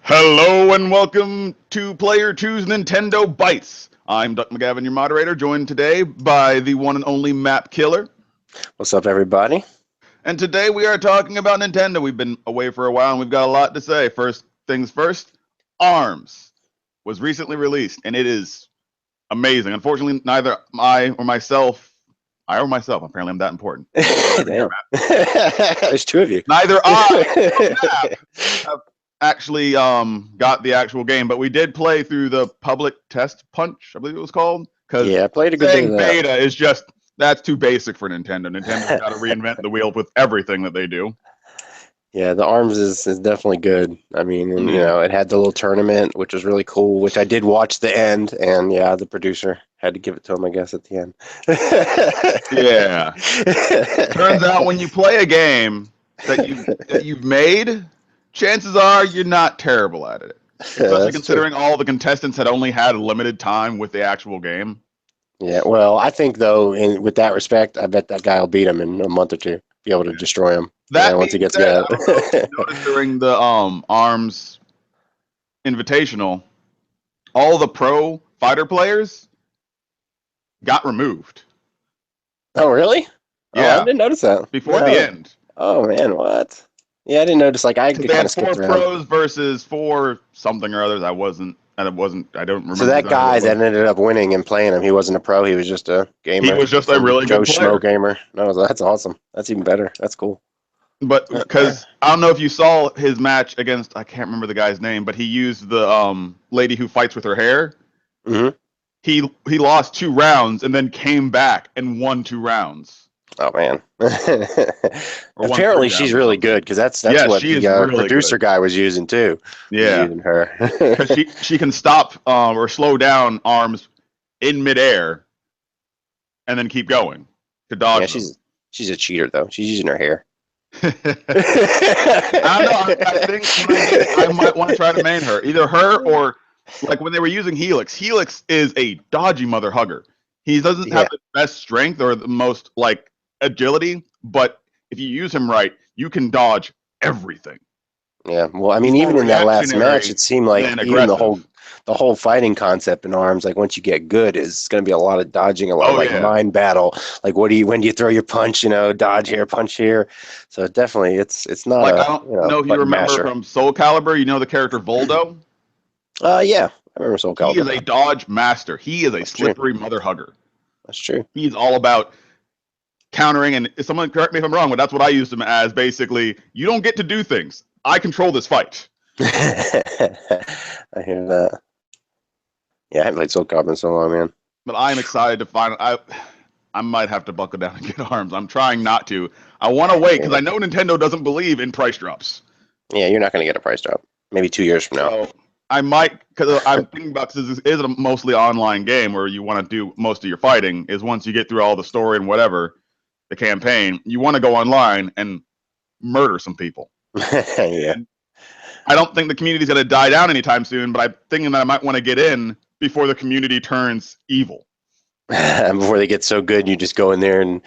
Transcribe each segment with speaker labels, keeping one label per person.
Speaker 1: Hello and welcome to Player Two's Nintendo Bytes. I'm Duck McGavin, your moderator, joined today by the one and only Map Killer.
Speaker 2: What's up, everybody?
Speaker 1: And today we are talking about Nintendo. We've been away for a while and we've got a lot to say. First things first, ARMS was recently released and it is amazing. Unfortunately, neither apparently I'm that important.
Speaker 2: Damn. There's two of you.
Speaker 1: Neither I or Map have actually got the actual game, but we did play through the public test punch, I believe it was called. Because
Speaker 2: I played a good bit of that.
Speaker 1: beta is just that's too basic for Nintendo. Nintendo's got to reinvent the wheel with everything that they do.
Speaker 2: Yeah, the ARMS is definitely good. I mean, and, it had the little tournament, which was really cool, which I did watch the end, and yeah, the producer had to give it to him, I guess, at the end.
Speaker 1: Yeah. Turns out when you play a game that you've made, chances are you're not terrible at it. Especially considering all the contestants had only had a limited time with the actual game.
Speaker 2: Yeah, well, I think, though, with that respect, I bet that guy will beat him in a month or two, be able to destroy him once he gets good.
Speaker 1: I noticed during the ARMS Invitational, all the pro fighter players got removed.
Speaker 2: Oh, really?
Speaker 1: Yeah.
Speaker 2: Oh, I didn't notice that.
Speaker 1: Before the end.
Speaker 2: Oh, man, what? Yeah, I didn't notice. Like, I kind of skipped around.
Speaker 1: 4 pros versus 4 something or others. I don't remember.
Speaker 2: So that guy that ended up winning and playing him, he wasn't a pro. He was just a gamer.
Speaker 1: He was just a really
Speaker 2: Joe
Speaker 1: good player.
Speaker 2: Schmo gamer. No, that's awesome. That's even better. That's cool.
Speaker 1: But because I don't know if you saw his match against, I can't remember the guy's name, but he used the lady who fights with her hair.
Speaker 2: Mm-hmm.
Speaker 1: He lost 2 rounds and then came back and won 2 rounds.
Speaker 2: Oh man! Apparently she's really good because that's what the really producer guy was using too.
Speaker 1: Yeah,
Speaker 2: using her
Speaker 1: because she can stop or slow down ARMS in midair and then keep going to dodge.
Speaker 2: Yeah, she's a cheater though. She's using her hair.
Speaker 1: I don't know. I think I might want to try to main her. Either her or like when they were using Helix. Helix is a dodgy mother hugger. He doesn't have the best strength or the most like agility, but if you use him right, you can dodge everything.
Speaker 2: Yeah, well, I mean, even in that last match, it seemed like even the whole fighting concept in ARMS, like once you get good, is going to be a lot of dodging, a lot of mind battle. Like, when do you throw your punch? Dodge here, punch here. So definitely, it's not like
Speaker 1: I don't know if you remember from Soul Calibur. You know the character Voldo?
Speaker 2: Yeah, I remember Soul Calibur.
Speaker 1: He is a dodge master. He is a slippery mother hugger.
Speaker 2: That's true.
Speaker 1: He's all about countering, and someone correct me if I'm wrong, but that's what I used him as. Basically, you don't get to do things. I control this fight.
Speaker 2: I hear that. Yeah, I haven't played Soul Calibur in so long, man.
Speaker 1: But I'm excited to find. I might have to buckle down and get ARMS. I'm trying not to. I want to wait because I know Nintendo doesn't believe in price drops.
Speaker 2: Yeah, you're not going to get a price drop. Maybe 2 years from now.
Speaker 1: So I might, because I'm thinking about, because this is a mostly online game where you want to do most of your fighting, is once you get through all the story and whatever, the campaign, you want to go online and murder some people.
Speaker 2: Yeah.
Speaker 1: And I don't think the community's going to die down anytime soon, but I'm thinking that I might want to get in before the community turns evil.
Speaker 2: And before they get so good, you just go in there and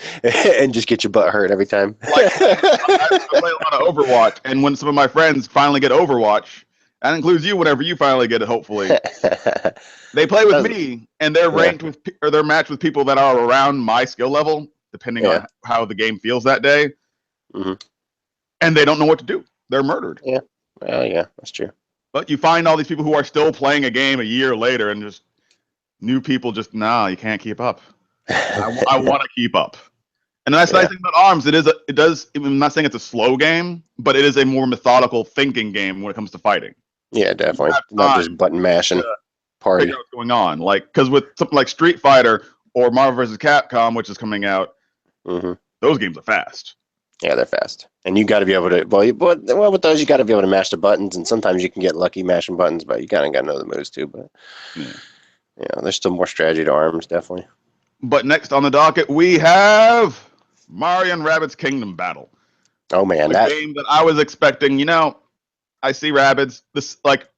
Speaker 2: just get your butt hurt every time.
Speaker 1: Like, I play a lot of Overwatch, and when some of my friends finally get Overwatch, that includes you whenever you finally get it, hopefully. They play with me, and they're ranked with, or they're matched with people that are around my skill level, depending on how the game feels that day.
Speaker 2: Mm-hmm.
Speaker 1: And they don't know what to do. They're murdered.
Speaker 2: Yeah. Well, yeah, that's true.
Speaker 1: But you find all these people who are still playing a game a year later, and just new people just, you can't keep up. I want to keep up. And that's the nice thing about ARMS. I'm not saying it's a slow game, but it is a more methodical thinking game when it comes to fighting.
Speaker 2: Yeah, definitely. Not just button mashing party.
Speaker 1: Figure out what's going on. Like, because with something like Street Fighter or Marvel vs. Capcom, which is coming out, those games are fast.
Speaker 2: Yeah, they're fast. And you got to be able to, well, with those, you got to be able to mash the buttons. And sometimes you can get lucky mashing buttons, but you kind of got to know the moves too. But there's still more strategy to ARMS, definitely.
Speaker 1: But next on the docket, we have Mario and Rabbids Kingdom Battle.
Speaker 2: Oh, man.
Speaker 1: A game that I was expecting. I see Rabbids. This, like,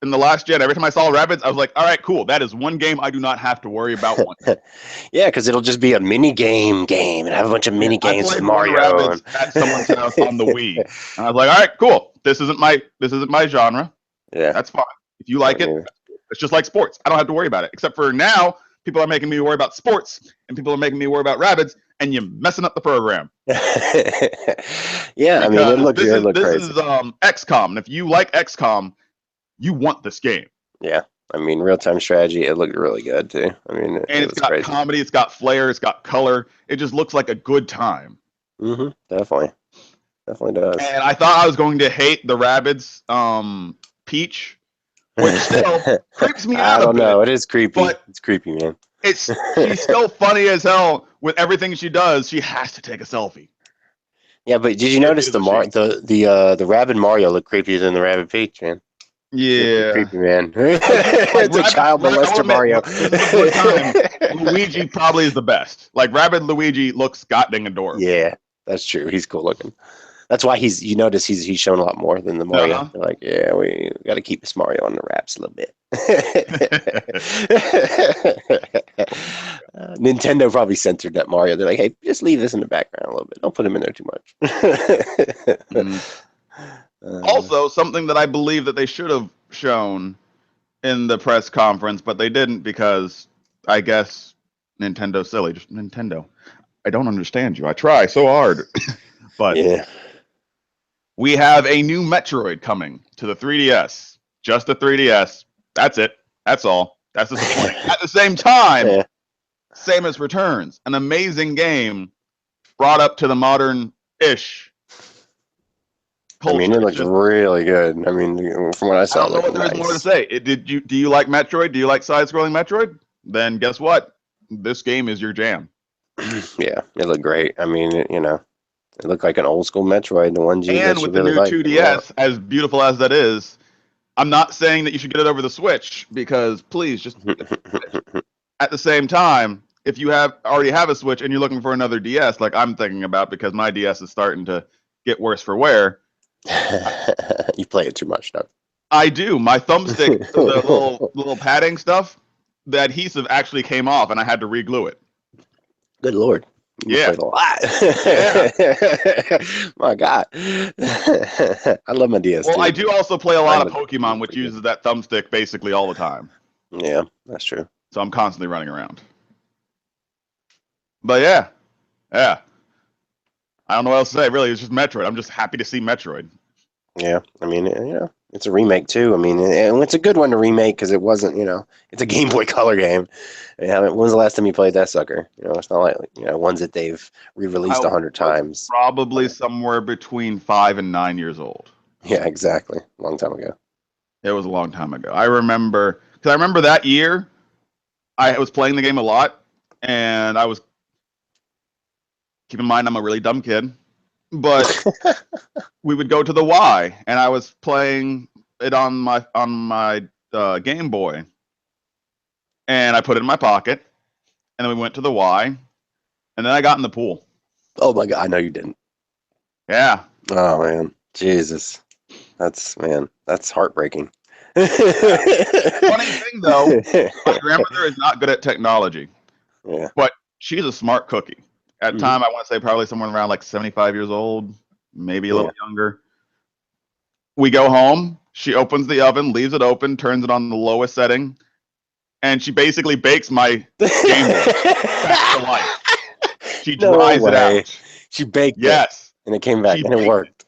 Speaker 1: in the last gen, every time I saw Rabbids, I was like, all right, cool. That is one game I do not have to worry about.
Speaker 2: Yeah, because it'll just be a mini game and have a bunch of mini games with Mario.
Speaker 1: Rabbids at someone's house on the Wii. And I was like, all right, cool. This isn't my genre.
Speaker 2: Yeah.
Speaker 1: That's fine. If you like it, it's just like sports. I don't have to worry about it. Except for now, people are making me worry about sports, and people are making me worry about rabbits, and you're messing up the program.
Speaker 2: Yeah, I mean, it looked crazy.
Speaker 1: This is XCOM, and if you like XCOM, you want this game.
Speaker 2: Yeah, I mean, real-time strategy, it looked really good, too. I mean,
Speaker 1: and it's got crazy comedy, it's got flair, it's got color. It just looks like a good time.
Speaker 2: Mm-hmm, definitely does.
Speaker 1: And I thought I was going to hate the Rabbids Peach, which still creeps me out.
Speaker 2: I don't know. It is creepy. It's creepy, man.
Speaker 1: She's still funny as hell with everything she does. She has to take a selfie.
Speaker 2: Yeah, but did you notice the Rabbid Mario looked creepier than the Rabbid Peach, man?
Speaker 1: Yeah,
Speaker 2: creepy, man. It's a child molester Mario.
Speaker 1: This is a good time. Luigi probably is the best. Like Rabbid Luigi looks goddamn adorable.
Speaker 2: Yeah, that's true. He's cool looking. That's why you notice he's shown a lot more than the Mario. Uh-huh. They're like, yeah, we got to keep this Mario on the wraps a little bit. Nintendo probably censored that Mario. They're like, hey, just leave this in the background a little bit. Don't put him in there too much.
Speaker 1: Also, something that I believe that they should have shown in the press conference, but they didn't because I guess Nintendo's silly. Just Nintendo. I don't understand you. I try so hard. But
Speaker 2: yeah.
Speaker 1: We have a new Metroid coming to the 3DS. Just the 3DS. That's it. That's all. That's disappointing. At the same time, Samus Returns, an amazing game brought up to the modern-ish culture.
Speaker 2: I mean, it looks really good. I mean, from what I saw,
Speaker 1: I don't know what there's more to say. Do you like Metroid? Do you like side-scrolling Metroid? Then guess what? This game is your jam.
Speaker 2: Yeah, it looked great. I mean, it looked like an old school Metroid, the one G.
Speaker 1: And with the new 2DS, as beautiful as that is, I'm not saying that you should get it over the Switch because please just at the same time, if you already have a Switch and you're looking for another DS, like I'm thinking about because my DS is starting to get worse for wear.
Speaker 2: You play it too much, Doug.
Speaker 1: I do. My thumbstick, the little padding stuff, the adhesive actually came off, and I had to re-glue it.
Speaker 2: Good Lord. You played a lot.
Speaker 1: Yeah.
Speaker 2: My God. I love my DS.
Speaker 1: Well, too. I do also play a lot of Pokemon, which uses that thumbstick basically all the time.
Speaker 2: Yeah, that's true.
Speaker 1: So I'm constantly running around. But yeah. I don't know what else to say. Really, it's just Metroid. I'm just happy to see Metroid.
Speaker 2: Yeah, I mean, it's a remake too. I mean, and it's a good one to remake because it wasn't, it's a Game Boy Color game. When was the last time you played that sucker? It's not like ones that they've re-released 100 times.
Speaker 1: Probably somewhere between 5 and 9 years old.
Speaker 2: Yeah, exactly. A long time ago.
Speaker 1: It was a long time ago. I remember that year, I was playing the game a lot, and I was. Keep in mind, I'm a really dumb kid. But we would go to the Y, and I was playing it on my Game Boy, and I put it in my pocket, and then we went to the Y, and then I got in the pool.
Speaker 2: Oh my God! I know you didn't.
Speaker 1: Yeah.
Speaker 2: Oh man, Jesus, that's heartbreaking.
Speaker 1: Funny thing though, my grandmother is not good at technology.
Speaker 2: Yeah.
Speaker 1: But she's a smart cookie. At time, I want to say probably somewhere around like 75 years old, maybe a little younger. We go home. She opens the oven, leaves it open, turns it on the lowest setting, and she basically bakes my Game Boy back to life. She dries it out.
Speaker 2: She baked
Speaker 1: it,
Speaker 2: and it came back, and it worked.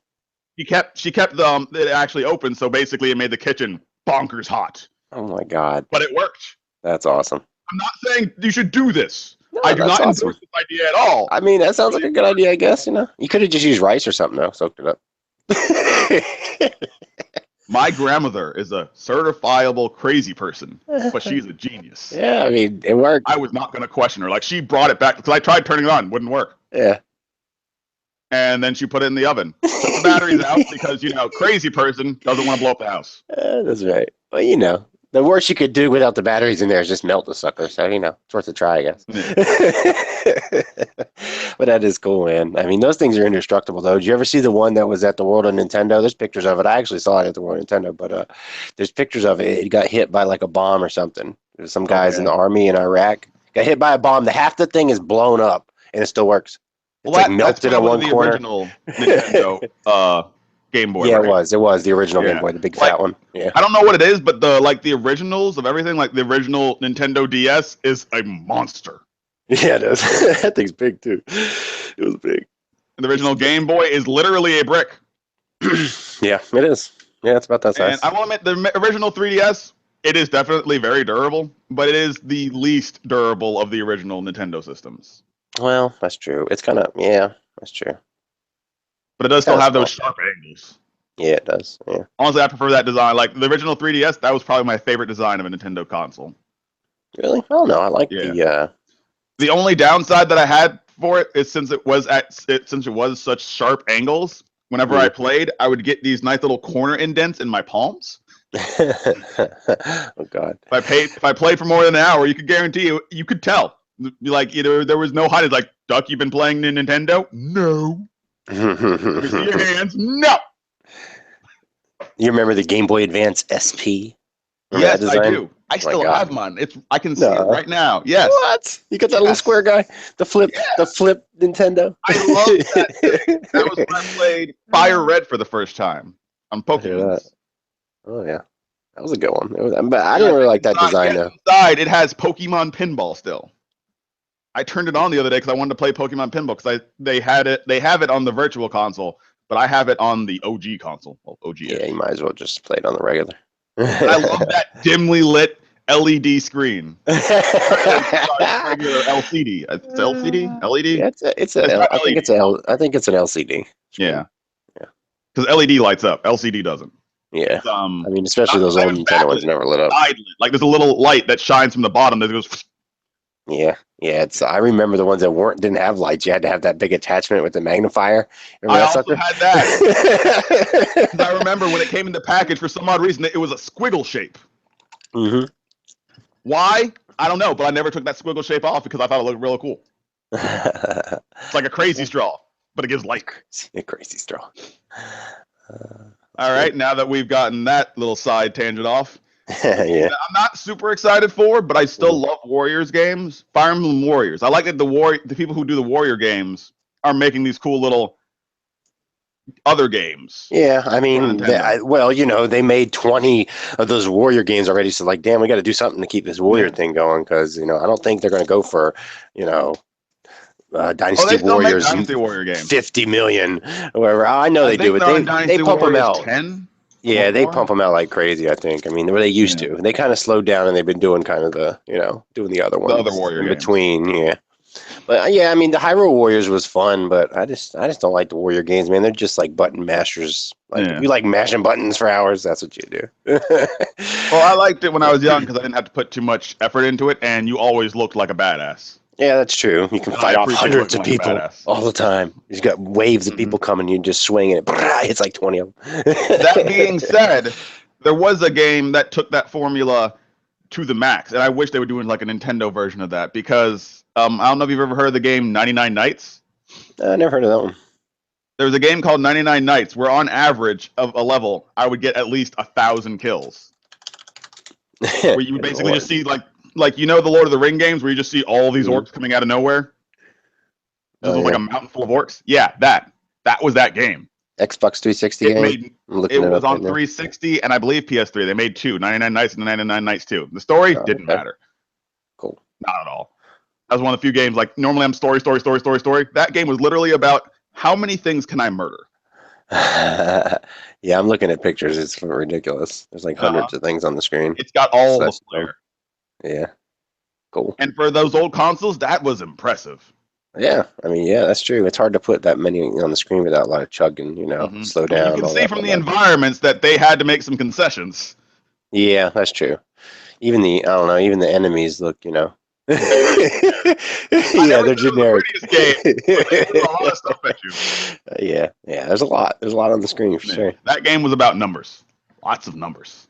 Speaker 1: She kept it actually open, so basically it made the kitchen bonkers hot.
Speaker 2: Oh my God!
Speaker 1: But it worked.
Speaker 2: That's awesome.
Speaker 1: I'm not saying you should do this.
Speaker 2: No,
Speaker 1: I do not endorse this idea at all.
Speaker 2: I mean, that sounds like a good idea, I guess. You could have just used rice or something, though. Soaked it up.
Speaker 1: My grandmother is a certifiable crazy person, but she's a genius.
Speaker 2: Yeah, I mean, it worked.
Speaker 1: I was not going to question her. Like, she brought it back because I tried turning it on, wouldn't work.
Speaker 2: Yeah.
Speaker 1: And then she put it in the oven. Took the batteries out because, crazy person doesn't want to blow up the house.
Speaker 2: That's right. Well, the worst you could do without the batteries in there is just melt the sucker. So, it's worth a try, I guess. Yeah. But that is cool, man. I mean, those things are indestructible, though. Did you ever see the one that was at the World of Nintendo? There's pictures of it. I actually saw it at the World of Nintendo, but there's pictures of it. It got hit by like a bomb or something. There's some guys in the army in Iraq got hit by a bomb. Half the thing is blown up, and it still works. It's melted in one corner.
Speaker 1: Original Nintendo Game Boy.
Speaker 2: Yeah,
Speaker 1: right?
Speaker 2: it was the original Game Boy, the big fat one. Yeah.
Speaker 1: I don't know what it is, but the originals of everything, like the original Nintendo DS, is a monster.
Speaker 2: Yeah, it is. That thing's big too. It was big.
Speaker 1: And the original Game Boy is literally a brick.
Speaker 2: Yeah, it is. Yeah, it's about that size.
Speaker 1: And I will admit, the original 3DS, it is definitely very durable, but it is the least durable of the original Nintendo systems.
Speaker 2: Well, that's true. It's kind of, yeah, that's true.
Speaker 1: But it does still have those sharp angles.
Speaker 2: Yeah, it does. Yeah.
Speaker 1: Honestly, I prefer that design. Like the original 3DS, that was probably my favorite design of a Nintendo console.
Speaker 2: Really? I don't know. I like the.
Speaker 1: The only downside that I had for it is since it was such sharp angles. Whenever I played, I would get these nice little corner indents in my palms.
Speaker 2: Oh God!
Speaker 1: If I played for more than an hour, you could guarantee you could tell. Like there was no hiding. Like, Duck, you've been playing Nintendo? No. You see your hands? No.
Speaker 2: You remember the Game Boy Advance SP?
Speaker 1: Yes, I do. I still have mine. I can see it right now. Yes.
Speaker 2: What? You got that little square guy? The flip Nintendo?
Speaker 1: I love that thing. That was when I played Fire Red for the first time on Pokemon.
Speaker 2: Oh, yeah. That was a good one. But I didn't really like that design, though.
Speaker 1: Inside, it has Pokemon Pinball still. I turned it on the other day because I wanted to play Pokemon Pinball because they have it on the virtual console, but I have it on the OG console. Well, OG.
Speaker 2: Yeah, you might as well just play it on the regular.
Speaker 1: I love that dimly lit LED screen. Regular LCD. It's LCD? LED?
Speaker 2: Yeah, I think it's an LCD.
Speaker 1: Yeah. Yeah. Because LED lights up. LCD doesn't.
Speaker 2: Yeah. I mean, especially those old Nintendo ones never lit up.
Speaker 1: Like there's a little light that shines from the bottom that goes.
Speaker 2: Yeah. Yeah. I remember the ones that didn't have lights. You had to have that big attachment with the magnifier.
Speaker 1: Remember I also had that. I remember when it came in the package, for some odd reason, it was a squiggle shape.
Speaker 2: Mm-hmm.
Speaker 1: Why? I don't know, but I never took that squiggle shape off because I thought it looked real cool. It's like a crazy straw, but it gives light.
Speaker 2: A crazy straw.
Speaker 1: All right, now that we've gotten that little side tangent off,
Speaker 2: yeah,
Speaker 1: I'm not super excited for, but I still love Warriors games. Fire Emblem Warriors. I like that the people who do the Warrior games are making these cool little other games.
Speaker 2: Yeah, I mean, they made 20 of those Warrior games already. So, like, damn, we got to do something to keep this Warrior thing going because, I don't think they're going to go for, Dynasty Warriors,
Speaker 1: Dynasty Warrior games.
Speaker 2: 50 million, whatever. I know they do, but they pump them out.
Speaker 1: 10?
Speaker 2: Yeah, they pump them out like crazy, I think. I mean, where they used to. They kind of slowed down and they've been doing kind of doing the other ones.
Speaker 1: The other Warrior
Speaker 2: in
Speaker 1: games.
Speaker 2: Between, yeah. But yeah, I mean, the Hyrule Warriors was fun, but I just don't like the Warrior games, man. They're just like button mashers. Like if you like mashing buttons for hours, that's what you do.
Speaker 1: Well, I liked it when I was young because I didn't have to put too much effort into it, and you always looked like a badass.
Speaker 2: Yeah, that's true. You can fight off hundreds of people all the time. You've got waves of people coming, you just swinging it. It's like 20 of them.
Speaker 1: That being said, there was a game that took that formula to the max, and I wish they were doing like a Nintendo version of that because I don't know if you've ever heard of the game 99 Nights.
Speaker 2: I never heard of that one.
Speaker 1: There was a game called 99 Nights where on average of a level, I would get at least 1,000 kills. Where you would basically just see like the Lord of the Ring games where you just see all these orcs coming out of nowhere. Just like a mountain full of orcs. Yeah, that was that game.
Speaker 2: Xbox 360 game?
Speaker 1: It was on 360 and I believe PS3. They made 2, 99 Nights and 99 Nights 2. The story didn't matter.
Speaker 2: Cool.
Speaker 1: Not at all. That was one of the few games, like normally I'm story. That game was literally about how many things can I murder?
Speaker 2: Yeah, I'm looking at pictures. It's ridiculous. There's like hundreds of things on the screen.
Speaker 1: It's got all the flair.
Speaker 2: Yeah. Cool.
Speaker 1: And for those old consoles, that was impressive.
Speaker 2: Yeah, I mean, yeah, that's true. It's hard to put that many on the screen without a lot of chugging, slow down.
Speaker 1: You can see from the environments that they had to make some concessions.
Speaker 2: Yeah, that's true. Even the enemies look, Yeah, they're generic.
Speaker 1: A lot of stuff at you.
Speaker 2: Yeah, there's a lot. There's a lot on the screen for sure.
Speaker 1: That game was about numbers. Lots of numbers.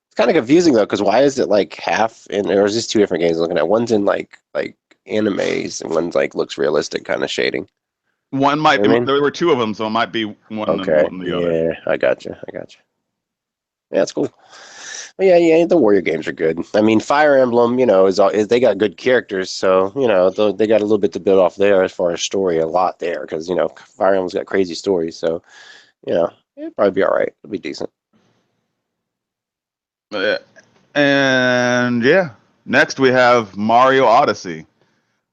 Speaker 2: It's kind of confusing though, because why is it like half in, or is this two different games looking at? One's in like animes and one's like looks realistic kind of shading.
Speaker 1: One might be, there were two of them, so it might be one and the other.
Speaker 2: Yeah, I gotcha. Yeah, that's cool. But yeah, the Warrior games are good. I mean, Fire Emblem, is they got good characters, so they got a little bit to build off there as far as story, a lot there, because Fire Emblem's got crazy stories, so It'd probably be all right. It'll be decent.
Speaker 1: And yeah, next we have Mario Odyssey.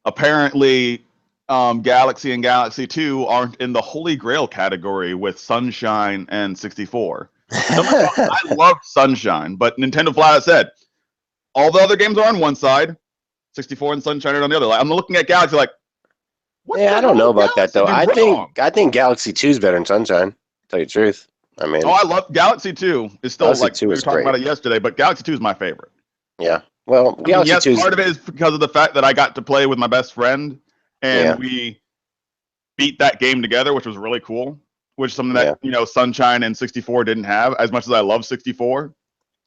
Speaker 1: Apparently, Galaxy and Galaxy 2 aren't in the Holy Grail category with Sunshine and 64. I love Sunshine, but Nintendo flat out said all the other games are on one side, 64 and Sunshine are on the other. I'm looking at Galaxy like,
Speaker 2: I don't know about that though. I think Galaxy 2 is better than Sunshine. To tell you the truth. I mean,
Speaker 1: I love Galaxy 2. Is still Galaxy like 2 we were talking about it yesterday, but Galaxy 2 is my favorite.
Speaker 2: Yeah. Well, Galaxy 2
Speaker 1: part of it is because of the fact that I got to play with my best friend and we beat that game together, which was really cool. Which is something that Sunshine and 64 didn't have. As much as I love 64,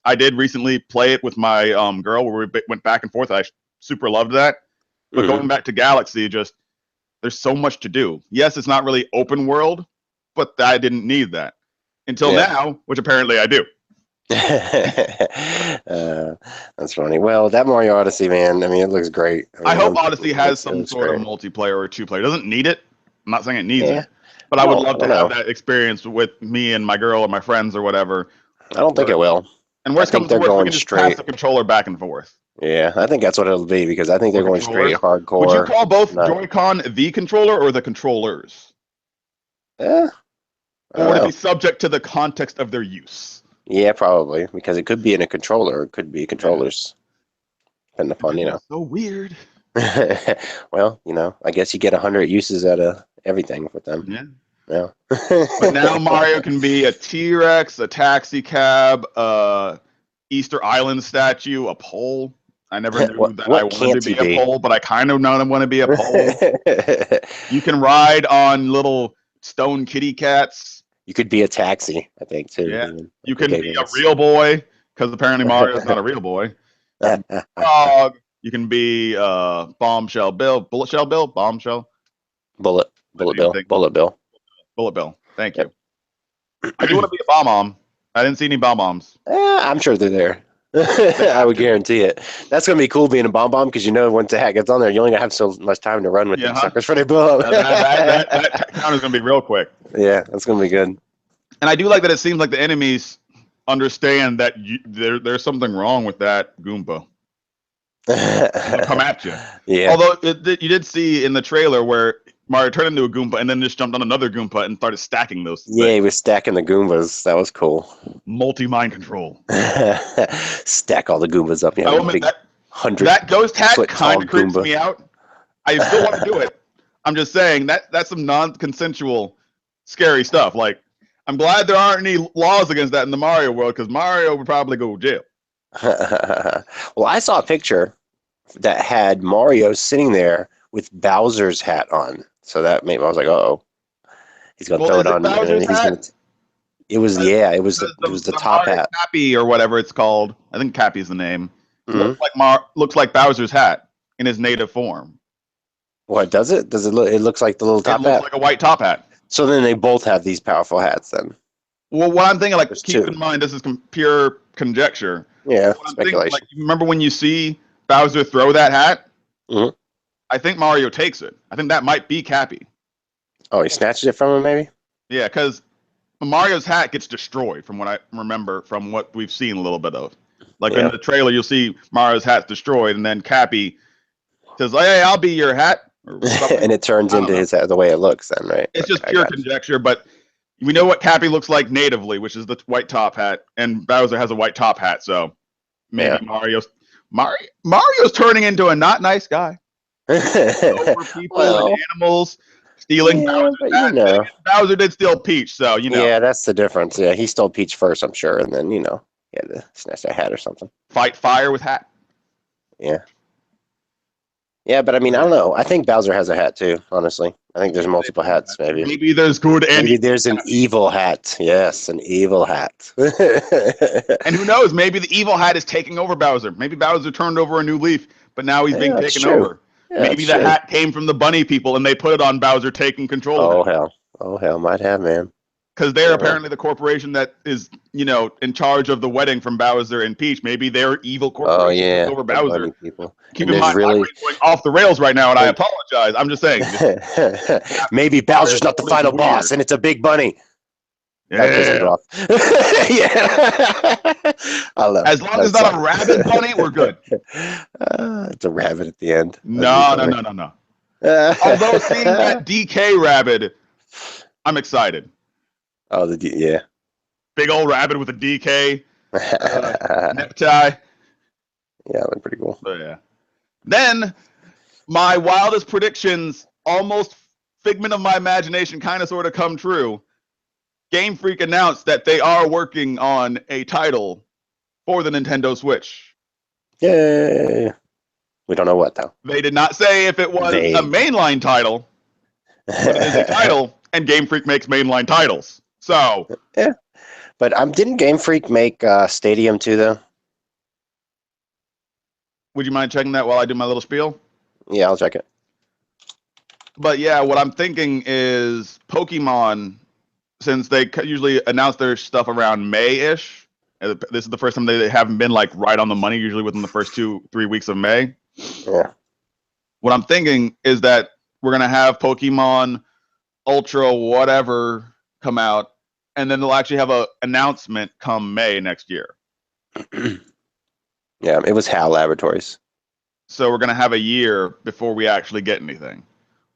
Speaker 1: I did recently play it with my girl where we went back and forth. I super loved that. But going back to Galaxy, there's so much to do. Yes, it's not really open world, but I didn't need that until now, which apparently I do.
Speaker 2: That's funny. Well, that Mario Odyssey, man, I mean, it looks great.
Speaker 1: I hope Odyssey has some sort of multiplayer or two-player. It doesn't need it. I'm not saying it needs it. But I would love to have that experience with me and my girl or my friends or whatever.
Speaker 2: I don't think it will.
Speaker 1: And worst comes to worst, we can just pass the controller back and forth.
Speaker 2: Yeah, I think that's what it'll be because I think they're going straight hardcore.
Speaker 1: Would you call both Joy-Con the controller or the controllers?
Speaker 2: Or
Speaker 1: would it be subject to the context of their use?
Speaker 2: Yeah, probably because it could be in a controller, it could be controllers. Depending upon
Speaker 1: So weird.
Speaker 2: Well, I guess you get 100 uses out of everything with them. Yeah.
Speaker 1: But now Mario can be a T-Rex, a taxi cab, a Easter Island statue, a pole. I never knew that I wanted to be a pole, but I kind of know I want to be a pole. You can ride on little stone kitty cats.
Speaker 2: You could be a taxi, I think, too.
Speaker 1: Yeah. You can be a real boy, because apparently Mario's not a real boy. Dog. You can be Bombshell Bill, Bullet Shell Bill, Bombshell.
Speaker 2: Bullet Bill.
Speaker 1: Thank you. I do want to be a bomb-bomb. I didn't see any bomb-bombs.
Speaker 2: I'm sure they're there. I would guarantee it. That's going to be cool being a bomb-bomb because once the hat gets on there, you only have so much time to run with the suckers for they blow up.
Speaker 1: that count is going to be real quick.
Speaker 2: Yeah, that's going to be good.
Speaker 1: And I do like that it seems like the enemies understand that there's something wrong with that Goomba. They'll come at you.
Speaker 2: Yeah.
Speaker 1: Although you did see in the trailer where Mario turned into a Goomba and then just jumped on another Goomba and started stacking those things.
Speaker 2: Yeah, he was stacking the Goombas. That was cool.
Speaker 1: Multi-mind control.
Speaker 2: Stack all the Goombas up.
Speaker 1: That ghost hat kind of creeps me out. I still want to do it. I'm just saying that's some non-consensual, scary stuff. Like, I'm glad there aren't any laws against that in the Mario world because Mario would probably go to jail.
Speaker 2: Well, I saw a picture that had Mario sitting there with Bowser's hat on. So that made I was like, "Oh, he's gonna throw it on." It was the top hat,
Speaker 1: Cappy or whatever it's called. I think Cappy's the name.
Speaker 2: Mm-hmm.
Speaker 1: Looks like Bowser's hat in his native form.
Speaker 2: What does it? Does it look? It looks like the little top hat. It looks
Speaker 1: like a white top hat.
Speaker 2: So then they both have these powerful hats. Then.
Speaker 1: Well, what I'm thinking, like, keep in mind, this is pure conjecture.
Speaker 2: Yeah, speculation.
Speaker 1: Like, you remember when you see Bowser throw that hat?
Speaker 2: Mm-hmm.
Speaker 1: I think Mario takes it. I think that might be Cappy.
Speaker 2: Oh, he snatches it from him, maybe?
Speaker 1: Yeah, because Mario's hat gets destroyed, from what I remember, from what we've seen a little bit of. Like, in the trailer, you'll see Mario's hat's destroyed, and then Cappy says, "Hey, I'll be your hat."
Speaker 2: And it turns into his hat the way it looks then, right?
Speaker 1: It's just pure conjecture, but we know what Cappy looks like natively, which is the white top hat, and Bowser has a white top hat, so maybe Mario's turning into a not nice guy. Over people and animals, stealing Bowser's hat. Bowser did steal Peach, so
Speaker 2: Yeah, that's the difference. Yeah, he stole Peach first, I'm sure, and then he had to snatch that hat or something.
Speaker 1: Fight fire with hat.
Speaker 2: Yeah. Yeah, but I mean, I don't know. I think Bowser has a hat too, honestly. I think there's multiple hats, maybe.
Speaker 1: Maybe there's good and
Speaker 2: maybe there's an evil hat. Yes, an evil hat.
Speaker 1: And who knows? Maybe the evil hat is taking over Bowser. Maybe Bowser turned over a new leaf, but now he's being taken over. Yeah, maybe the hat came from the bunny people and they put it on Bowser taking control of it.
Speaker 2: Oh, hell, might have, man.
Speaker 1: Because they're apparently the corporation that is, in charge of the wedding from Bowser and Peach. Maybe they're evil corporation over Bowser. Keep in mind, I'm going off the rails right now, and I apologize. I'm just saying.
Speaker 2: Maybe Bowser's not the final boss, and it's a big bunny. That pisses me off. Yeah. I love
Speaker 1: as long as it's not a rabbit bunny, we're good.
Speaker 2: It's a rabbit at the end.
Speaker 1: No. Although seeing that DK rabbit, I'm excited.
Speaker 2: Oh, yeah.
Speaker 1: Big old rabbit with a DK necktie.
Speaker 2: Yeah, that looked pretty cool.
Speaker 1: But yeah. Then my wildest predictions, almost figment of my imagination, kind of sort of come true. Game Freak announced that they are working on a title for the Nintendo Switch.
Speaker 2: Yay! We don't know what though.
Speaker 1: They did not say if it was a mainline title, but it is a title, and Game Freak makes mainline titles. So
Speaker 2: yeah, but didn't Game Freak make Stadium too though?
Speaker 1: Would you mind checking that while I do my little spiel?
Speaker 2: Yeah, I'll check it.
Speaker 1: But yeah, what I'm thinking is Pokemon, since they usually announce their stuff around May-ish, this is the first time they haven't been like right on the money, usually within the first 2-3 weeks of May.
Speaker 2: Yeah.
Speaker 1: What I'm thinking is that we're going to have Pokemon Ultra whatever come out, and then they'll actually have an announcement come May next year.
Speaker 2: Yeah, it was HAL Laboratories.
Speaker 1: So we're going to have a year before we actually get anything,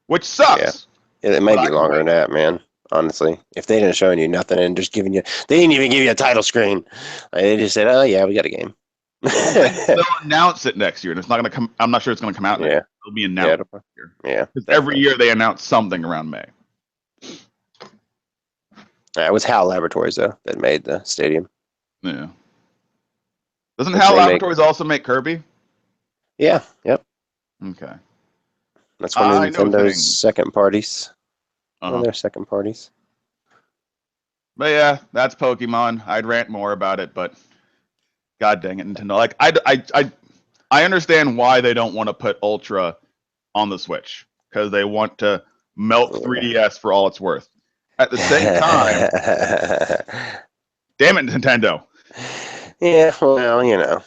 Speaker 1: which sucks.
Speaker 2: Yeah. It may be longer than that, man. Honestly, if they didn't show you nothing and just giving you, they didn't even give you a title screen. They just said, "Oh yeah, we got a game."
Speaker 1: They'll announce it next year, and it's not going to come. I'm not sure it's going to come out.
Speaker 2: Yeah,
Speaker 1: it'll be announced next year.
Speaker 2: Yeah,
Speaker 1: because every year they announce something around May.
Speaker 2: It was HAL Laboratories though that made the Stadium.
Speaker 1: Yeah. Doesn't HAL Laboratories also make Kirby?
Speaker 2: Yeah. Yep.
Speaker 1: Okay.
Speaker 2: That's one of Nintendo's second parties. One of their second parties.
Speaker 1: But yeah, that's Pokemon. I'd rant more about it, but god dang it, Nintendo. Like I understand why they don't want to put Ultra on the Switch, because they want to milk 3DS for all it's worth. At the same time, damn it, Nintendo.
Speaker 2: Yeah, well, you know,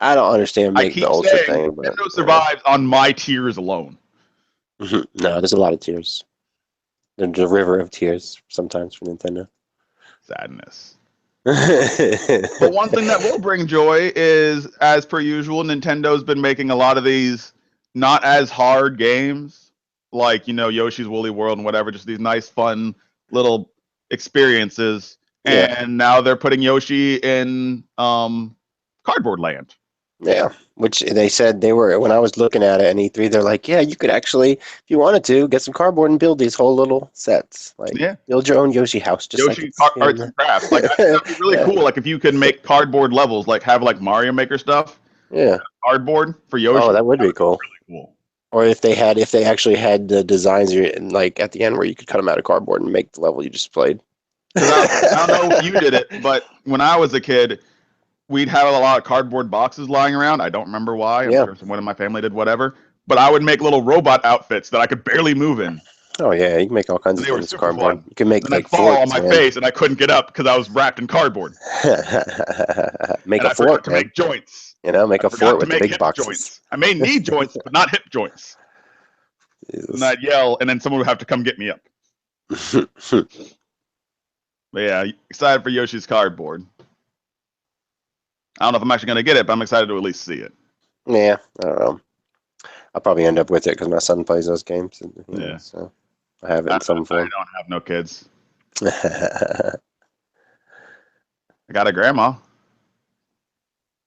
Speaker 2: I don't understand making the Ultra thing. But
Speaker 1: Nintendo survives on my tears alone.
Speaker 2: No, there's a lot of tears. There's a river of tears sometimes for Nintendo.
Speaker 1: Sadness. But one thing that will bring joy is, as per usual, Nintendo's been making a lot of these not as hard games, like, you know, Yoshi's Woolly World and whatever, just these nice, fun little experiences. Yeah. And now they're putting Yoshi in Cardboard Land.
Speaker 2: Yeah, which they said they were, when I was looking at it in E3, they're like, yeah, you could actually, if you wanted to, get some cardboard and build these whole little sets. Like, build your own Yoshi house. Just
Speaker 1: Yoshi arts and crafts. Like, that'd be really cool. Like, if you could make cardboard levels, like have like Mario Maker stuff.
Speaker 2: Yeah.
Speaker 1: Cardboard for Yoshi.
Speaker 2: Oh, that would be cool. Really cool. Or if they actually had the designs, like at the end where you could cut them out of cardboard and make the level you just played.
Speaker 1: I don't know if you did it, but when I was a kid, we'd have a lot of cardboard boxes lying around. I don't remember why. I'm sure someone in my family did whatever. But I would make little robot outfits that I could barely move in.
Speaker 2: Oh yeah, you can make all kinds of things with cardboard.
Speaker 1: Fun.
Speaker 2: You can make
Speaker 1: and like fall on my face, and I couldn't get up because I was wrapped in cardboard.
Speaker 2: Make a fort
Speaker 1: to make joints.
Speaker 2: You know, make a fort with the big boxes.
Speaker 1: Joints. I may need joints, but not hip joints. Jesus. And I'd yell, and then someone would have to come get me up. But yeah, excited for Yoshi's Cardboard. I don't know if I'm actually going to get it, but I'm excited to at least see it.
Speaker 2: Yeah, I don't know. I'll probably end up with it because my son plays those games.
Speaker 1: Yeah.
Speaker 2: So I have it in some form.
Speaker 1: I don't have no kids. I got a grandma.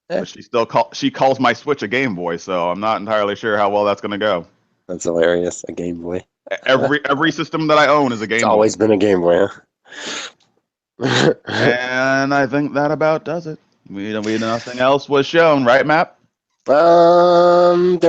Speaker 1: Yeah. But she calls my Switch a Game Boy, so I'm not entirely sure how well that's going to go.
Speaker 2: That's hilarious. A Game Boy.
Speaker 1: Every system that I own is a Game Boy.
Speaker 2: It's always been a Game Boy, huh?
Speaker 1: And I think that about does it. Nothing else was shown, right, Matt?
Speaker 2: There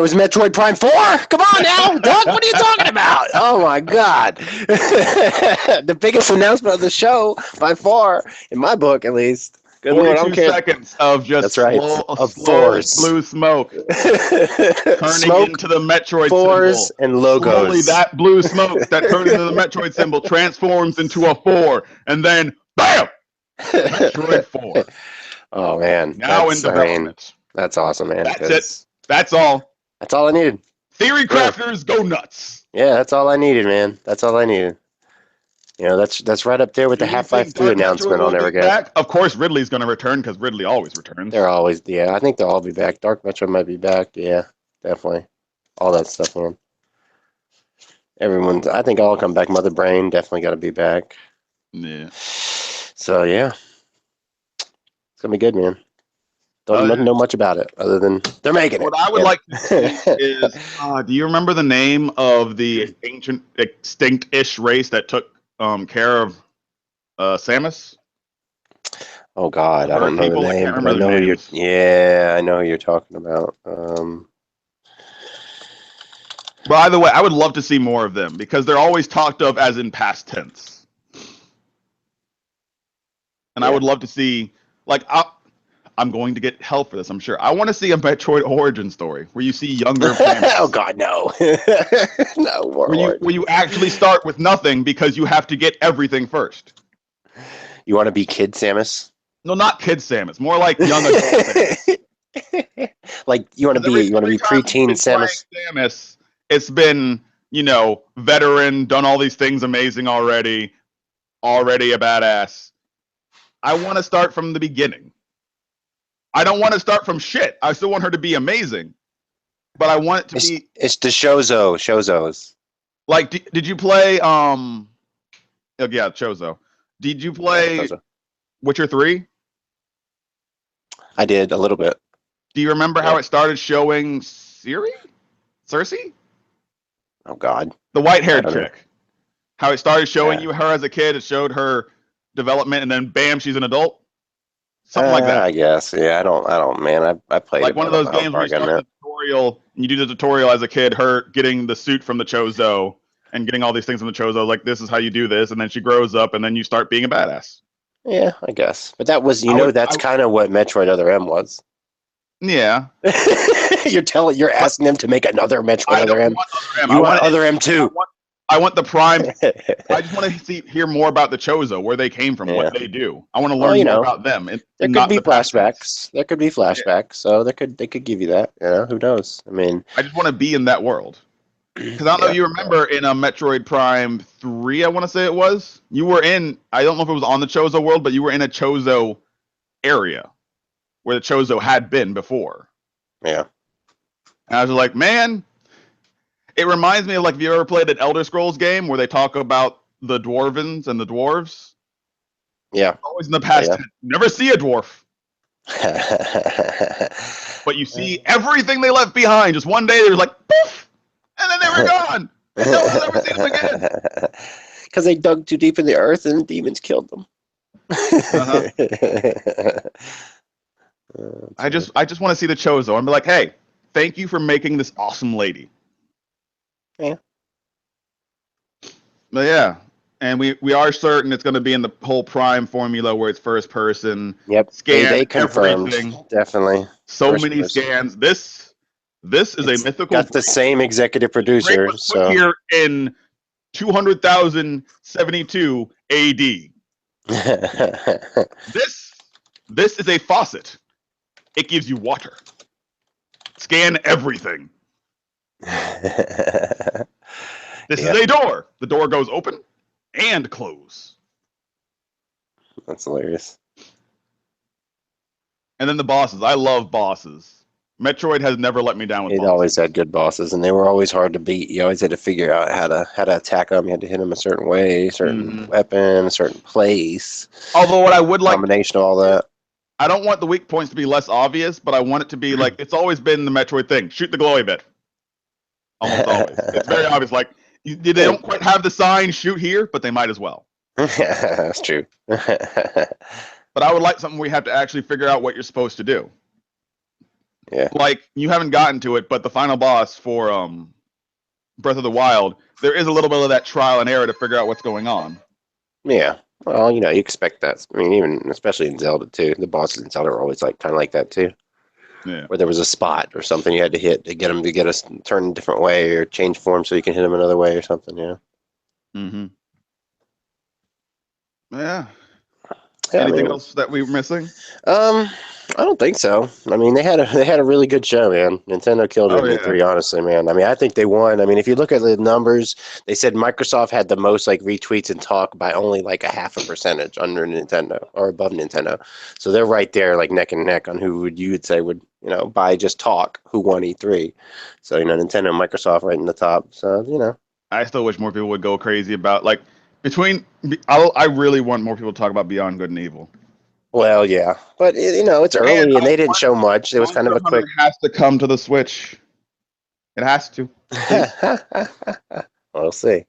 Speaker 2: was Metroid Prime 4. Come on now, Doug. What are you talking about? Oh my God! The biggest announcement of the show by far, in my book at least.
Speaker 1: 42 seconds of just slow blue smoke turning into the Metroid
Speaker 2: fours
Speaker 1: symbol.
Speaker 2: And logos.
Speaker 1: Slowly, that blue smoke that turned into the Metroid symbol transforms into a 4, and then BAM! Metroid 4.
Speaker 2: Oh man!
Speaker 1: Now in development.
Speaker 2: That's awesome, man.
Speaker 1: That's it. That's all.
Speaker 2: That's all I needed.
Speaker 1: Theory crafters, go nuts.
Speaker 2: Yeah, that's all I needed, man. That's all I needed. You know, that's right up there with the Half-Life 3 announcement I'll never get.
Speaker 1: Back? Of course, Ridley's going to return because Ridley always returns.
Speaker 2: They're always, I think they'll all be back. Dark Metroid might be back. Yeah, definitely. All that stuff, man. I think I'll come back. Mother Brain definitely got to be back.
Speaker 1: Yeah.
Speaker 2: So, yeah. It's going to be good, man. Don't know much about it other than they're making it.
Speaker 1: What I would like to see is, do you remember the name of the ancient extinct-ish race that took care of Samus?
Speaker 2: Oh God, I don't know the name, but I know who you're. Yeah, I know who you're talking about.
Speaker 1: By the way, I would love to see more of them because they're always talked of as in past tense, and I would love to see I'm going to get hell for this, I'm sure. I want to see a Metroid origin story where you see younger Samus.
Speaker 2: Oh God, no. No more.
Speaker 1: Where you actually start with nothing because you have to get everything first.
Speaker 2: You want to be Kid Samus?
Speaker 1: No, not Kid Samus. More like young adult Samus.
Speaker 2: Like you want to be preteen Samus.
Speaker 1: Samus. It's been, veteran, done all these things amazing already a badass. I want to start from the beginning. I don't want to start from shit. I still want her to be amazing, but I want it to be.
Speaker 2: It's the Shozos.
Speaker 1: Like, did you play? Oh yeah, Chozo. Did you play Witcher 3?
Speaker 2: I did a little bit.
Speaker 1: Do you remember how it started showing Cersei?
Speaker 2: Oh God,
Speaker 1: the white-haired chick. How it started showing you her as a kid. It showed her development, and then bam, she's an adult. Something like that.
Speaker 2: I guess. Yeah, I don't, man. I played
Speaker 1: like one of those games where you start the tutorial, and you do the tutorial as a kid, her getting the suit from the Chozo and getting all these things from the Chozo, like this is how you do this, and then she grows up, and then you start being a badass.
Speaker 2: Yeah, I guess. But that was, that's kind of what Metroid Other M was.
Speaker 1: Yeah.
Speaker 2: You're asking them to make another Metroid Other M. You want Other M too.
Speaker 1: I want the Prime. I just want to hear more about the Chozo, where they came from, what they do. I want to learn more about them.
Speaker 2: There could be flashbacks. There could be flashbacks. So they could give you that. Who knows? I mean,
Speaker 1: I just want to be in that world. Because I don't know if you remember in a Metroid Prime 3, I want to say it was. You were in. I don't know if it was on the Chozo world, but you were in a Chozo area where the Chozo had been before.
Speaker 2: Yeah.
Speaker 1: And I was like, man. It reminds me of if you ever played an Elder Scrolls game where they talk about the dwarvens and the dwarves.
Speaker 2: Yeah.
Speaker 1: Always in the past. Yeah. You never see a dwarf. But you see everything they left behind. Just one day they're like, poof! And then they were gone. And no one's ever seen them again.
Speaker 2: Because they dug too deep in the earth and the demons killed them.
Speaker 1: I just want to see the Chozo and be like, hey, thank you for making this awesome lady.
Speaker 2: Yeah.
Speaker 1: But yeah, and we are certain it's going to be in the whole Prime formula where it's first person.
Speaker 2: Yep.
Speaker 1: Scan
Speaker 2: they confirmed
Speaker 1: everything.
Speaker 2: Definitely.
Speaker 1: So first many person. Scans. This is a mythical.
Speaker 2: Got the same executive producer. So
Speaker 1: here in 200,072 AD. This is a faucet. It gives you water. Scan everything. This is a door. The door goes open and close.
Speaker 2: That's hilarious.
Speaker 1: And then the bosses. I love bosses. Metroid has never let me down with bosses.
Speaker 2: It always had good bosses, and they were always hard to beat. You always had to figure out how to attack them. You had to hit them a certain way, a certain weapon, a certain place.
Speaker 1: Although what I would like...
Speaker 2: combination of all that.
Speaker 1: I don't want the weak points to be less obvious, but I want it to be like... It's always been the Metroid thing. Shoot the glowy bit. Almost always. It's very obvious. Like, they don't quite have the sign, shoot here, but they might as well.
Speaker 2: That's true.
Speaker 1: But I would like something we have to actually figure out what you're supposed to do.
Speaker 2: Yeah.
Speaker 1: Like, you haven't gotten to it, but the final boss for Breath of the Wild, there is a little bit of that trial and error to figure out what's going on.
Speaker 2: Yeah. Well, you expect that. I mean, even especially in Zelda too. The bosses in Zelda are always kind of like that too.
Speaker 1: Yeah.
Speaker 2: Where there was a spot or something you had to hit to get them to get us turn a different way or change form so you can hit them another way or something. Yeah.
Speaker 1: Mm-hmm. Yeah. Anything else that we were missing?
Speaker 2: I don't think so. I mean, they had a really good show, man. Nintendo killed it in E3, honestly, man. I mean, I think they won. I mean, if you look at the numbers, they said Microsoft had the most like retweets and talk by only like a 0.5% under Nintendo or above Nintendo. So they're right there, like neck and neck on who you would say would by just talk who won E3. So Nintendo and Microsoft right in the top. So
Speaker 1: I still wish more people would go crazy about like I really want more people to talk about Beyond Good and Evil.
Speaker 2: Well, yeah, but it's early and they didn't show much. It was kind of a quick.
Speaker 1: Has to come to the Switch. It has to.
Speaker 2: We'll see.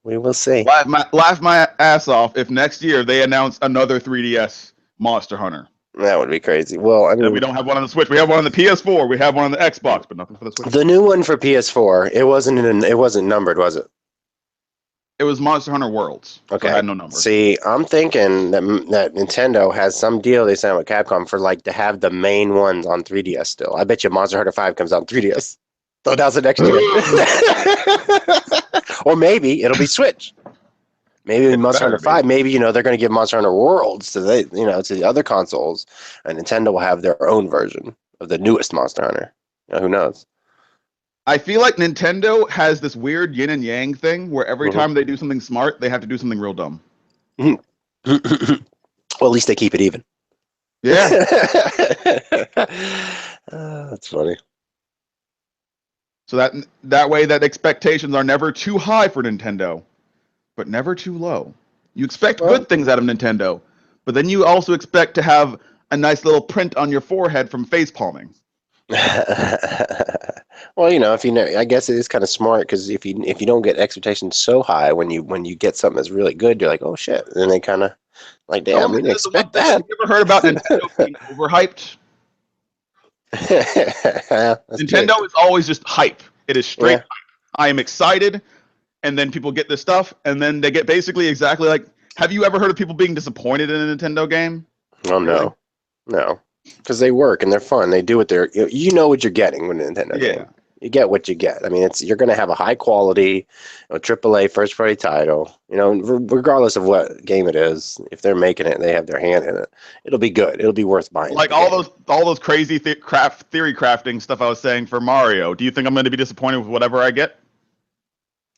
Speaker 2: We will see.
Speaker 1: Laugh my ass off if next year they announce another 3DS Monster Hunter.
Speaker 2: That would be crazy. Well, I mean,
Speaker 1: we don't have one on the Switch. We have one on the PS4. We have one on the Xbox, but nothing for the Switch.
Speaker 2: The new one for PS4. It wasn't numbered, was it?
Speaker 1: It was Monster Hunter Worlds.
Speaker 2: Okay.
Speaker 1: So it had no number.
Speaker 2: See, I'm thinking that Nintendo has some deal they signed with Capcom for like to have the main ones on 3DS still. I bet you Monster Hunter 5 comes out on 3DS. So that's the next year. Or maybe it'll be Switch. Maybe Monster Hunter 5. Maybe they're going to give Monster Hunter Worlds to the other consoles, and Nintendo will have their own version of the newest Monster Hunter. Who knows?
Speaker 1: I feel like Nintendo has this weird yin and yang thing where every time they do something smart, they have to do something real dumb.
Speaker 2: Well, at least they keep it even.
Speaker 1: Yeah.
Speaker 2: That's funny.
Speaker 1: So that way that expectations are never too high for Nintendo, but never too low. You expect good things out of Nintendo, but then you also expect to have a nice little print on your forehead from face palming.
Speaker 2: Well, I guess it is kind of smart because if you don't get expectations so high when you get something that's really good, you're like, oh shit, and then they kind of like, damn, we didn't expect that.
Speaker 1: Have you ever heard about Nintendo being overhyped? Nintendo is always just hype. It is straight hype. I am excited, and then people get this stuff, and then they get basically exactly like. Have you ever heard of people being disappointed in a Nintendo game?
Speaker 2: Oh no, no. Because they work and they're fun. They do what they're. You know what you're getting with a Nintendo game. You get what you get. I mean, you're going to have a high quality, AAA first party title. Regardless of what game it is, if they're making it, and they have their hand in it. It'll be good. It'll be worth buying.
Speaker 1: Like all those crazy theory crafting stuff I was saying for Mario. Do you think I'm going to be disappointed with whatever I get?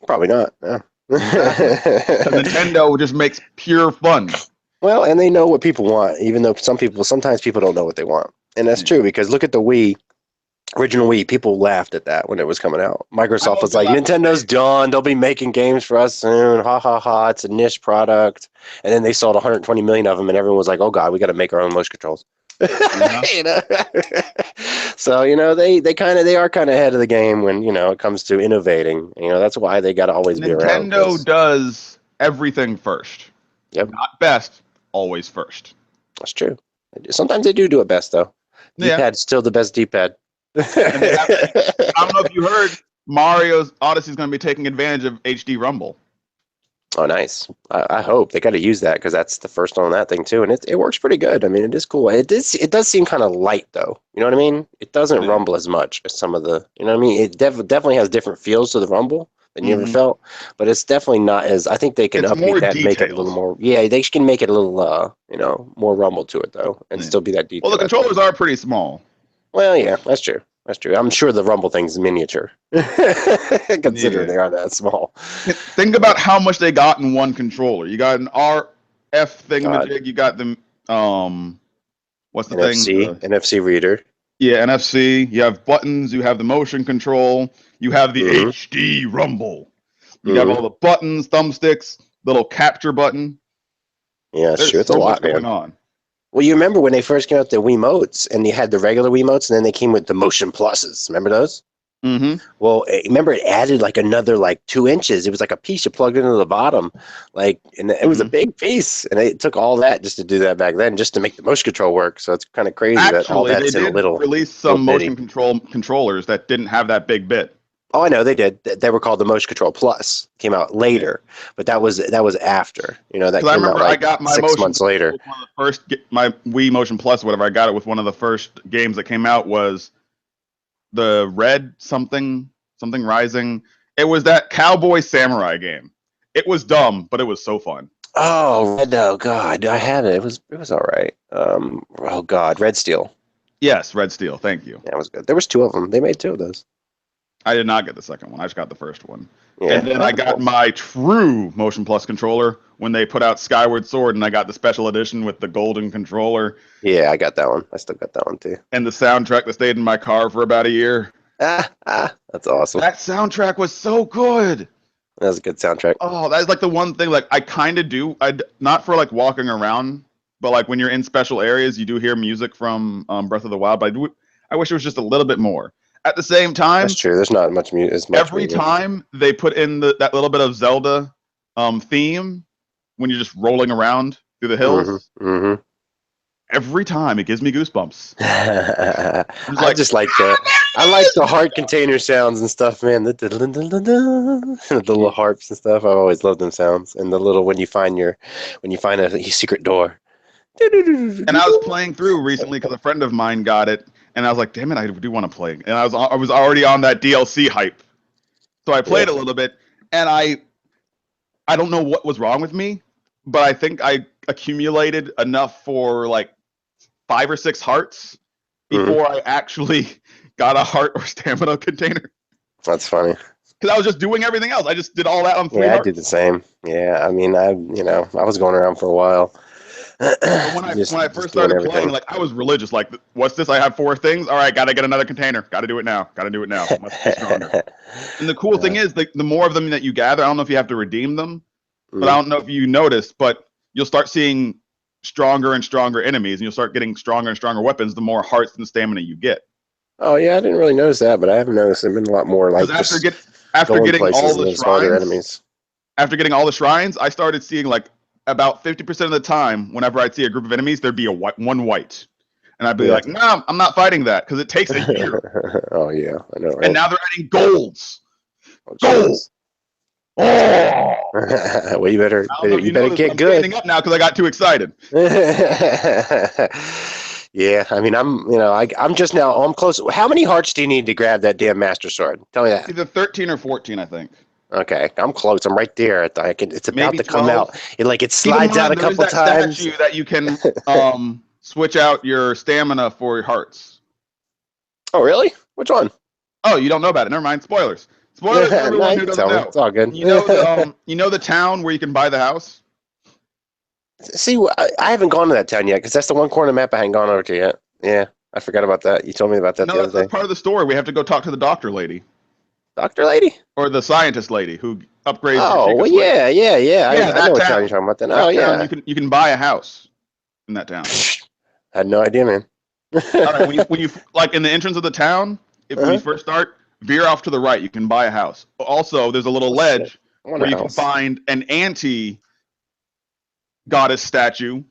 Speaker 2: Probably not. No.
Speaker 1: Nintendo just makes pure fun.
Speaker 2: Well, and they know what people want, even though sometimes people don't know what they want. And that's true, because look at the Wii, original Wii, people laughed at that when it was coming out. Microsoft was like, Nintendo's done, they'll be making games for us soon, ha ha ha, it's a niche product. And then they sold 120 million of them, and everyone was like, oh god, we got to make our own motion controls. So they are kind of ahead of the game when it comes to innovating. That's why they got to always be around.
Speaker 1: Nintendo does everything first.
Speaker 2: Yep.
Speaker 1: Not best, always first.
Speaker 2: That's true. Sometimes they do it best though. D-pad's still the best D-pad.
Speaker 1: I don't know if you heard, Mario's Odyssey is going to be taking advantage of HD Rumble.
Speaker 2: Oh, nice. I hope they got to use that, because that's the first one on that thing too, and it works pretty good. I mean, it is cool. It does seem kind of light though. You know what I mean? It doesn't rumble as much as some of the. You know what I mean? It definitely has different feels to the Rumble than you ever felt, but it's definitely not as. I think they can update that and make it a little more. Yeah, they can make it a little more Rumble to it though, and still be that detail.
Speaker 1: Well, the controllers are pretty small.
Speaker 2: Well, yeah, that's true. That's true. I'm sure the Rumble thing's miniature, considering they are that small.
Speaker 1: Think about how much they got in one controller. You got an RF thingamajig. You got the what's the thing?
Speaker 2: NFC reader.
Speaker 1: Yeah, NFC. You have buttons. You have the motion control. You have the HD Rumble. You have all the buttons, thumbsticks, little capture button.
Speaker 2: Yeah, sure. It's a lot, man. Going on. Well, you remember when they first came out, the Wiimotes, and you had the regular Wiimotes, and then they came with the Motion Pluses. Remember those? Mm-hmm. Well, remember it added like another 2 inches. It was like a piece you plugged into the bottom, and it was a big piece. And it took all that just to do that back then, just to make the motion control work. So it's kind of crazy that all that's in a little.
Speaker 1: Release some motion controllers that didn't have that big bit.
Speaker 2: Oh, I know they did. They were called the Motion Control Plus. Came out later, but that was after. That came out
Speaker 1: I got my
Speaker 2: 6 months later.
Speaker 1: One of the first, my Wii Motion Plus, whatever. I got it with one of the first games that came out was the Red something Rising. It was that cowboy samurai game. It was dumb, but it was so fun.
Speaker 2: Oh, Red. Oh God, I had it. It was all right. Oh God, Red Steel.
Speaker 1: Yes, Red Steel. Thank you.
Speaker 2: That was good. There was two of them. They made two of those.
Speaker 1: I did not get the second one. I just got the first one.
Speaker 2: Yeah,
Speaker 1: And then I got my true Motion Plus controller when they put out Skyward Sword, and I got the special edition with the golden controller.
Speaker 2: Yeah, I got that one. I still got that one too.
Speaker 1: And the soundtrack that stayed in my car for about a year.
Speaker 2: That's awesome.
Speaker 1: That soundtrack was so good.
Speaker 2: That was a good soundtrack.
Speaker 1: Oh, that's like the one thing like I kind of do. I not for like walking around, but like when you're in special areas, you do hear music from Breath of the Wild. But I wish it was just a little bit more. At the same time,
Speaker 2: that's true. There's not much music.
Speaker 1: Every time they put in that little bit of Zelda theme when you're just rolling around through the hills.
Speaker 2: Mm-hmm.
Speaker 1: Every time it gives me goosebumps.
Speaker 2: I like the heart container sounds and stuff, man. The little harps and stuff. I've always loved them sounds. And the little when you find a secret door.
Speaker 1: And I was playing through recently because a friend of mine got it, and I was like, "Damn it, I do want to play." And I was already on that DLC hype, so I played a little bit, and I don't know what was wrong with me, but I think I accumulated enough for like 5 or 6 hearts before I actually got a heart or stamina container.
Speaker 2: That's funny.
Speaker 1: Because I was just doing everything else. I just did all that on 3 hearts.
Speaker 2: I did the same. Yeah, I mean, I was going around for a while.
Speaker 1: When I first started playing, like I was religious. Like, what's this? I have 4 things. All right, gotta get another container. Gotta do it now. Gotta do it now. Must be stronger. And the cool thing is, the more of them that you gather, I don't know if you have to redeem them, but I don't know if you noticed, but you'll start seeing stronger and stronger enemies, and you'll start getting stronger and stronger weapons the more hearts and stamina you get.
Speaker 2: Oh yeah, I didn't really notice that, but I have noticed there've been a lot more like
Speaker 1: after getting all the shrines,
Speaker 2: enemies.
Speaker 1: After getting all the shrines, I started seeing like about 50% of the time, whenever I'd see a group of enemies, there'd be one white, and I'd be like, "No, I'm not fighting that because it takes a year."
Speaker 2: Oh yeah, I know. Right?
Speaker 1: And now they're adding golds. Golds. Oh!
Speaker 2: Well, you better get
Speaker 1: I'm
Speaker 2: good.
Speaker 1: Standing up now because I got too excited.
Speaker 2: Yeah, I mean, I'm just now. I'm close. How many hearts do you need to grab that damn Master Sword? Tell me that.
Speaker 1: Either 13 or 14, I think.
Speaker 2: Okay, I'm close. I'm right there. It's about
Speaker 1: Maybe
Speaker 2: to
Speaker 1: 12.
Speaker 2: come out. It slides out a couple times.
Speaker 1: Statue that you can switch out your stamina for your hearts.
Speaker 2: Oh, really? Which one?
Speaker 1: Oh, you don't know about it. Never mind. Spoilers. Spoilers for everyone who doesn't know.
Speaker 2: It's all good.
Speaker 1: You know the town where you can buy the house?
Speaker 2: See, I haven't gone to that town yet because that's the one corner map I haven't gone over to yet. Yeah, I forgot about that. You told me about that the other day.
Speaker 1: That's part of the story. We have to go talk to the doctor lady.
Speaker 2: Doctor lady?
Speaker 1: Or the scientist lady who upgrades.
Speaker 2: Oh, well, yeah. I know what town you're talking about then. Oh, yeah.
Speaker 1: You can buy a house in that town.
Speaker 2: I had no idea, man.
Speaker 1: All right, when you like in the entrance of the town, when you first start, veer off to the right. You can buy a house. Also, there's a little ledge where you can find an anti-goddess statue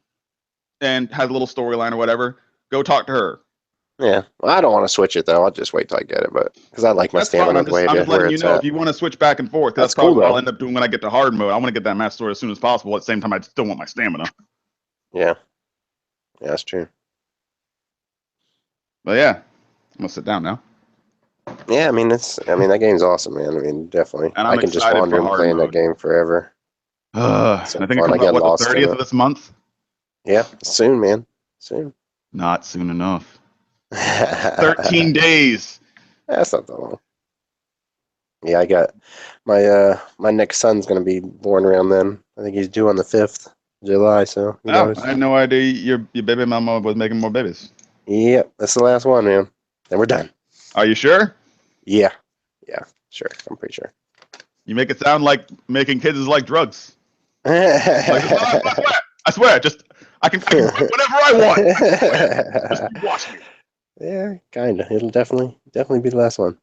Speaker 1: and has a little storyline or whatever. Go talk to her.
Speaker 2: Yeah, well, I don't want to switch it though. I'll just wait till I get it, but because I like my stamina the way
Speaker 1: I'm just letting you know
Speaker 2: at.
Speaker 1: If you want to switch back and forth, that's probably what I'll end up doing when I get to hard mode. I want to get that Master Sword as soon as possible. At the same time, I still want my stamina.
Speaker 2: Yeah, that's true.
Speaker 1: But yeah, I'm gonna sit down now.
Speaker 2: Yeah, I mean that game's awesome, man. I mean, definitely.
Speaker 1: And
Speaker 2: I can just wander and play in that game forever.
Speaker 1: I think it comes out the 30th of this month.
Speaker 2: Yeah, soon, man. Soon.
Speaker 1: Not soon enough. 13 days.
Speaker 2: That's not that long. Yeah, I got my next son's gonna be born around then. I think he's due on the 5th of July. So
Speaker 1: I had no idea your baby mama was making more babies.
Speaker 2: Yep, that's the last one, man. Then we're done.
Speaker 1: Are you sure?
Speaker 2: Yeah, sure. I'm pretty sure.
Speaker 1: You make it sound like making kids is like drugs. I swear. Just I can quit whenever I want. Just watch me.
Speaker 2: Yeah, kind of. It'll definitely be the last one.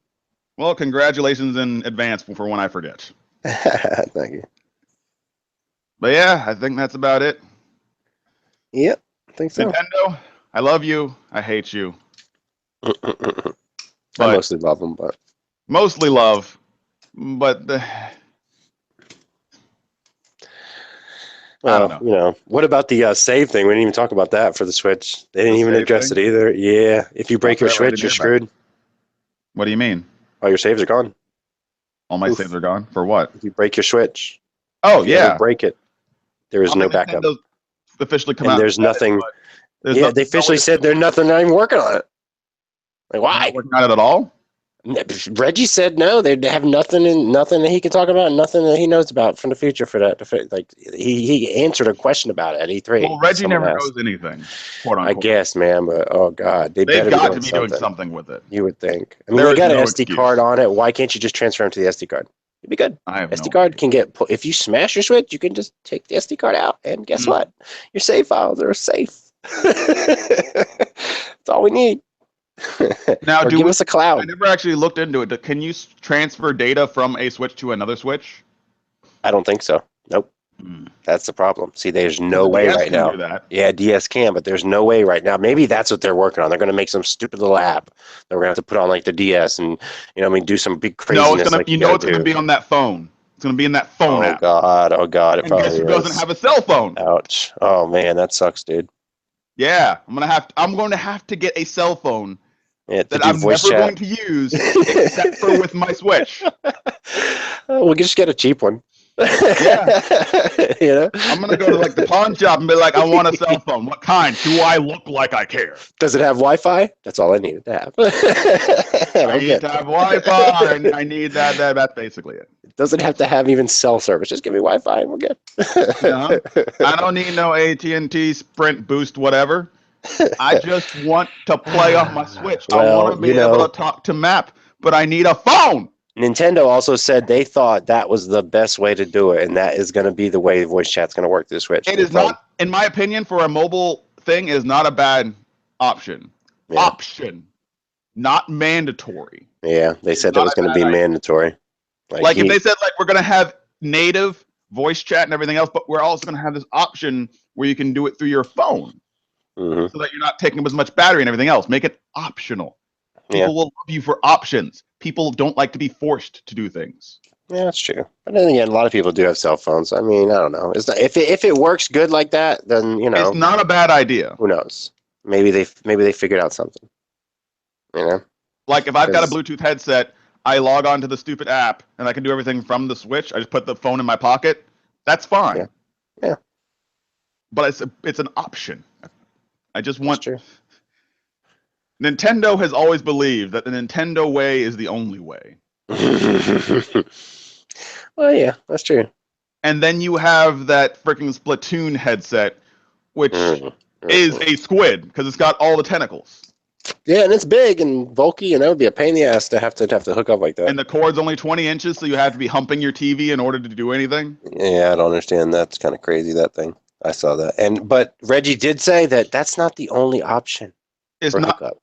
Speaker 1: Well, congratulations in advance for when I forget.
Speaker 2: Thank you.
Speaker 1: But yeah, I think that's about it.
Speaker 2: Yep, I think so.
Speaker 1: Nintendo, I love you. I hate you.
Speaker 2: I mostly love them, but
Speaker 1: mostly love. But
Speaker 2: well, I don't know. What about the save thing? We didn't even talk about that for the Switch. They didn't even address it either. Yeah, if you break your Switch, you're screwed.
Speaker 1: What do you mean?
Speaker 2: All your saves are gone.
Speaker 1: All my saves are gone? For what?
Speaker 2: If you break your Switch.
Speaker 1: Oh, yeah.
Speaker 2: Break it. There is no backup.
Speaker 1: Nintendo's officially come
Speaker 2: and
Speaker 1: out.
Speaker 2: There's nothing.
Speaker 1: There's
Speaker 2: they officially said there's nothing. Not even working on it. Like, why?
Speaker 1: Not working on it at all?
Speaker 2: Reggie said no. They have nothing that he can talk about, nothing that he knows about from the future for that. Like he answered a question about it at E3.
Speaker 1: Well, Reggie never knows anything, quote unquote.
Speaker 2: I guess, man, but oh god, they've
Speaker 1: got to be doing something with it.
Speaker 2: You would think. I mean, they got an SD card on it. Why can't you just transfer them to the SD card? It'd be good. SD card can get if you smash your Switch, you can just take the SD card out, and guess what? Your save files are safe. That's all we need.
Speaker 1: Now,
Speaker 2: give us a cloud.
Speaker 1: I never actually looked into it. Can you transfer data from a Switch to another Switch?
Speaker 2: I don't think so. Nope. That's the problem. See, there's no way right now.
Speaker 1: Do that.
Speaker 2: Yeah, DS can, but there's no way right now. Maybe that's what they're working on. They're going to make some stupid little app that we're going to have to put on like the DS and do some big craziness.
Speaker 1: No, it's going to it's going to be on that phone. It's going to be in that phone app.
Speaker 2: Oh god, it probably
Speaker 1: guess who doesn't have a cell phone?
Speaker 2: Ouch. Oh man, that sucks, dude.
Speaker 1: Yeah, I'm going to have to get a cell phone that I'm never going to use except for with my Switch.
Speaker 2: We'll just get a cheap one.
Speaker 1: Yeah. I'm going to go to like the pawn shop and be like, I want a cell phone. What kind? Do I look like I care?
Speaker 2: Does it have Wi-Fi? That's all I needed to have.
Speaker 1: I need to have Wi-Fi. I need that. That's basically it.
Speaker 2: It doesn't have to have even cell service. Just give me Wi-Fi and we're good.
Speaker 1: I don't need no AT&T, Sprint, Boost, whatever. I just want to play on my Switch. I want to be able to talk to Map, but I need a phone.
Speaker 2: Nintendo also said they thought that was the best way to do it, and that is going to be the way voice chat's going to work through Switch.
Speaker 1: It is not, in my opinion, for a mobile thing, is not a bad option. Yeah. Option, not mandatory.
Speaker 2: Yeah, they said that was going to be mandatory.
Speaker 1: Like if they said like we're going to have native voice chat and everything else, but we're also going to have this option where you can do it through your phone, so that you're not taking up as much battery and everything else. Make it optional. People will love you for options. People don't like to be forced to do things.
Speaker 2: Yeah, that's true. But then again, a lot of people do have cell phones. I mean, I don't know. It's not, if it works good like that, then
Speaker 1: it's not a bad idea.
Speaker 2: Who knows? Maybe they figured out something.
Speaker 1: Like if I've got a Bluetooth headset, I log on to the stupid app and I can do everything from the Switch. I just put the phone in my pocket. That's fine.
Speaker 2: Yeah.
Speaker 1: But it's an option. I just want. Nintendo has always believed that the Nintendo way is the only way.
Speaker 2: Well, yeah, that's true.
Speaker 1: And then you have that freaking Splatoon headset, which is a squid because it's got all the tentacles.
Speaker 2: Yeah, and it's big and bulky, and that would be a pain in the ass to have to hook up like that.
Speaker 1: And the cord's only 20 inches, so you have to be humping your TV in order to do anything.
Speaker 2: Yeah, I don't understand. That's kind of crazy, that thing. I saw that. But Reggie did say that that's not the only option.
Speaker 1: It's not. Hookup.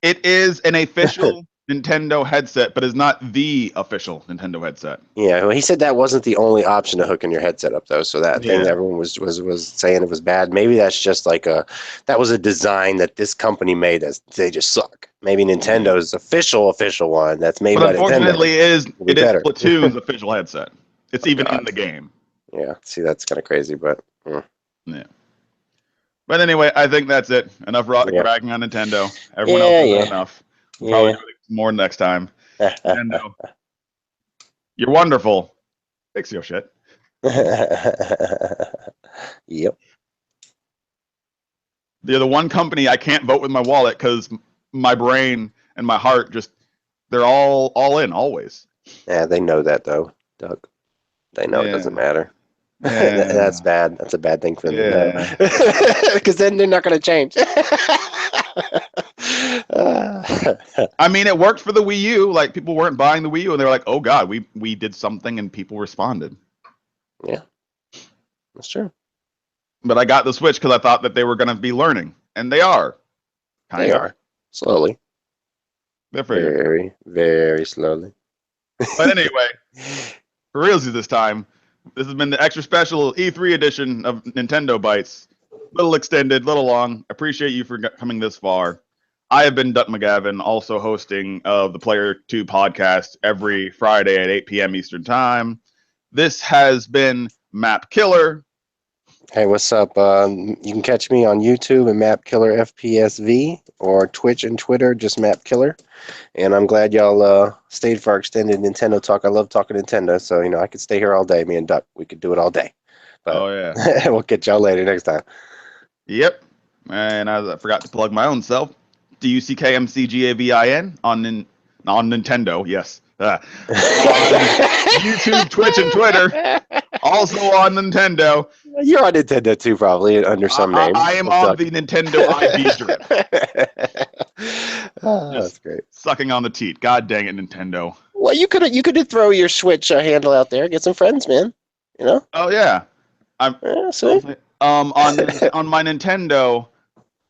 Speaker 1: It is an official Nintendo headset, but it's not the official Nintendo headset.
Speaker 2: Yeah, well, he said that wasn't the only option to hooking your headset up, though. So that thing that everyone was saying it was bad. Maybe that's just like that was a design that this company made as they just suck. Maybe Nintendo's official one that's made by Nintendo.
Speaker 1: But unfortunately, it is Splatoon's official headset. It's even in the game.
Speaker 2: Yeah, see, that's kind of crazy, but
Speaker 1: yeah. But anyway, I think that's it. Enough bragging on Nintendo. Everyone else has enough. We'll probably do more next time. Nintendo, you're wonderful. Fix your shit.
Speaker 2: Yep.
Speaker 1: They're the one company I can't vote with my wallet because my brain and my heart they're all in always.
Speaker 2: Yeah, they know that though, Doug. They know it doesn't matter. Yeah. That's bad. That's a bad thing for them to know. Because then they're not going to change.
Speaker 1: I mean, it worked for the Wii U. Like, people weren't buying the Wii U, and they were like, oh, God, we did something, and people responded.
Speaker 2: Yeah. That's true.
Speaker 1: But I got the Switch because I thought that they were going to be learning. And they are.
Speaker 2: They are. Slowly.
Speaker 1: They're
Speaker 2: very, very slowly.
Speaker 1: But anyway, for realsies this time, this has been the extra special E3 edition of Nintendo Bytes. Little extended, little long. Appreciate you for coming this far. I have been Duck McGavin, also hosting of the Player 2 podcast every Friday at 8 p.m. Eastern Time. This has been Map Killer.
Speaker 2: Hey, what's up? You can catch me on YouTube and Map Killer FPSV, or Twitch and Twitter, just Map Killer. And I'm glad y'all stayed for our extended Nintendo talk. I love talking Nintendo, so I could stay here all day. Me and Duck, we could do it all day. But
Speaker 1: oh yeah.
Speaker 2: We'll catch y'all later next time.
Speaker 1: Yep. And I forgot to plug my own self. DUCKMCGAVIN on Nintendo. Yes. On YouTube, Twitch, and Twitter. Also on Nintendo.
Speaker 2: You're on Nintendo too, probably under some name.
Speaker 1: I am on the Nintendo ID drip.
Speaker 2: That's great.
Speaker 1: Sucking on the teat. God dang it, Nintendo.
Speaker 2: Well, you could throw your Switch handle out there, get some friends, man. You know?
Speaker 1: Oh yeah.
Speaker 2: See?
Speaker 1: On my Nintendo,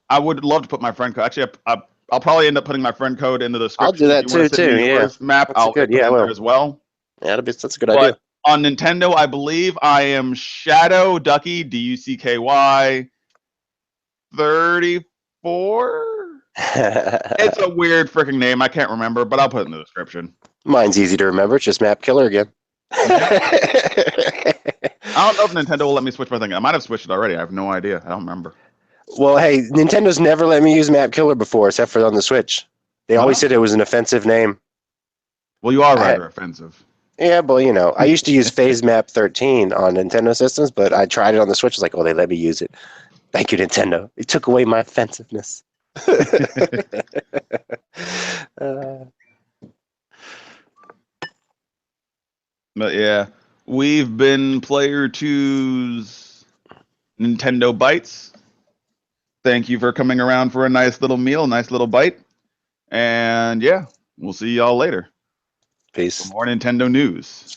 Speaker 1: I would love to put my friend code. Actually, I'll probably end up putting my friend code in the description.
Speaker 2: I'll do that too. Yeah.
Speaker 1: Map. I'll put it in there as well.
Speaker 2: Yeah, that's a good idea.
Speaker 1: On Nintendo, I believe I am Shadow Ducky DUCKY 34. It's a weird freaking name. I can't remember, but I'll put it in the description.
Speaker 2: Mine's easy to remember. It's just Map Killer again.
Speaker 1: I don't know if Nintendo will let me switch my thing. I might have switched it already. I have no idea. I don't remember.
Speaker 2: Well, hey, Nintendo's never let me use Map Killer before, except for on the Switch. They always said it was an offensive name.
Speaker 1: Well, you are rather offensive.
Speaker 2: Yeah, but you know, I used to use Phase Map 13 on Nintendo systems, but I tried it on the Switch. I was like, oh, they let me use it. Thank you, Nintendo. It took away my offensiveness.
Speaker 1: But yeah, we've been Player 2's Nintendo Bytes. Thank you for coming around for a nice little meal, nice little bite. And yeah, we'll see y'all later.
Speaker 2: Peace.
Speaker 1: For more Nintendo news.